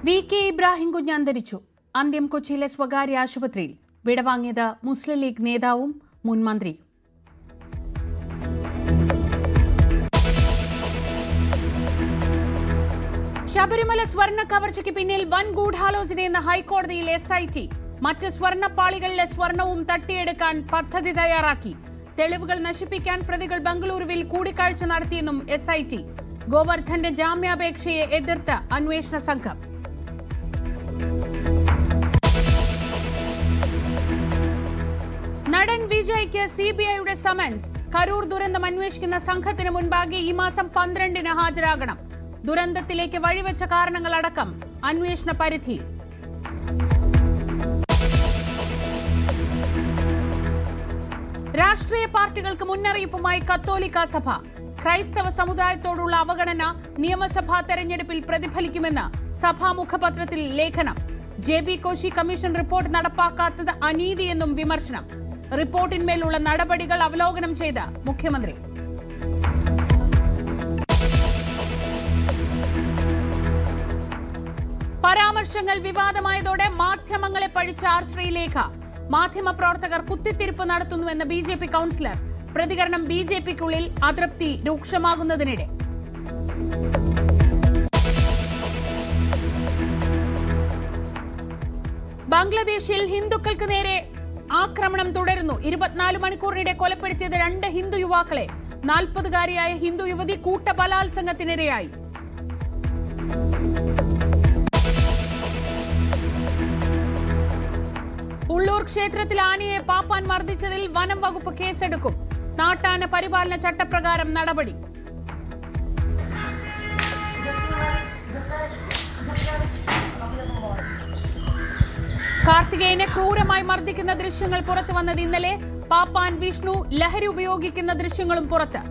VK. Ibrahim കുഞ്ഞ് അന്തരിച്ചു. അന്ത്യം കൊച്ചിയിലെ സ്വകാര്യ ആശുപത്രിയിൽ. വിടവാങ്ങിയത് മുസ്ലിം ലീഗ് നേതാവും മുൻ മന്ത്രിയും. ശബരിമല സ്വർണ്ണ കവർച്ചയ്ക്ക് പിന്നിൽ വൻ ഗൂഢാലോചനയെന്ന ഹൈക്കോടതിയിൽ SIT. മറ്റ് സ്വർണ്ണപ്പാളികളിലെ സ്വർണവും തട്ടിയെടുക്കാൻ പദ്ധതി തയ്യാറാക്കി. തെളിവുകൾ നശിപ്പിക്കാൻ പ്രതികൾ ബംഗളൂരുവിൽ കൂടിക്കാഴ്ച നടത്തിയെന്നും SIT. ഗോവർദ്ധന്റെ ജാമ്യാപേക്ഷയെ എതിർത്ത് അന്വേഷണ സംഘം. നടൻ വിജയ്ക്ക് CBIയുടെ സമൻസ്. കരൂർ ദുരന്തം അന്വേഷിക്കുന്ന സംഘത്തിന് മുൻപാകെ ഈ മാസം 12-ന് ഹാജരാകണം. ദുരന്തത്തിലേക്ക് വഴിവെച്ച കാരണങ്ങളടക്കം അന്വേഷണ പരിധി. രാഷ്ട്രീയ പാർട്ടികൾക്ക് മുന്നറിയിപ്പുമായി കത്തോലിക്ക സഭ. ക്രൈസ്തവ സമുദായത്തോടുള്ള അവഗണന നിയമസഭാ തെരഞ്ഞെടുപ്പിൽ പ്രതിഫലിക്കുമെന്ന് സഭാ മുഖപത്രത്തിൽ ലേഖനം. JB കോശി കമ്മീഷൻ റിപ്പോർട്ട് നടപ്പാക്കാത്തത് അനീതിയെന്നും വിമർശനം. റിപ്പോർട്ടിന്മേലുള്ള നടപടികൾ അവലോകനം ചെയ്ത മുഖ്യമന്ത്രി. പരാമർശങ്ങൾ വിവാദമായതോടെ മാധ്യമങ്ങളെ പഴിച്ച ശ്രീലേഖ. മാധ്യമപ്രവർത്തകർ കുത്തിത്തിരിപ്പ് നടത്തുന്നുവെന്ന് BJP കൌൺസിലർ. പ്രതികരണം BJPക്കുള്ളിൽ അതൃപ്തി രൂക്ഷമാകുന്നതിനിടെ. ബംഗ്ലാദേശിൽ ഹിന്ദുക്കൾക്ക് നേരെ ആക്രമണം തുടരുന്നു. 24 മണിക്കൂറിനിടെ കൊലപ്പെടുത്തിയത് 2 ഹിന്ദു യുവാക്കളെ. 40-കാരിയായ ഹിന്ദു യുവതി കൂട്ടബലാത്സംഗത്തിനിരയായി. ഉള്ളൂർ ക്ഷേത്രത്തിൽ ആനയെ പാപ്പാൻ മർദ്ദിച്ചതിൽ വനം വകുപ്പ് കേസെടുക്കും. നാട്ടാന പരിപാലന ചട്ടപ്രകാരം നടപടി. കാർത്തികേയനെ ക്രൂരമായി മർദ്ദിക്കുന്ന ദൃശ്യങ്ങൾ പുറത്തു വന്നത് ഇന്നലെ. പാപ്പാൻ വിഷ്ണു ലഹരി ഉപയോഗിക്കുന്ന ദൃശ്യങ്ങളും പുറത്ത്.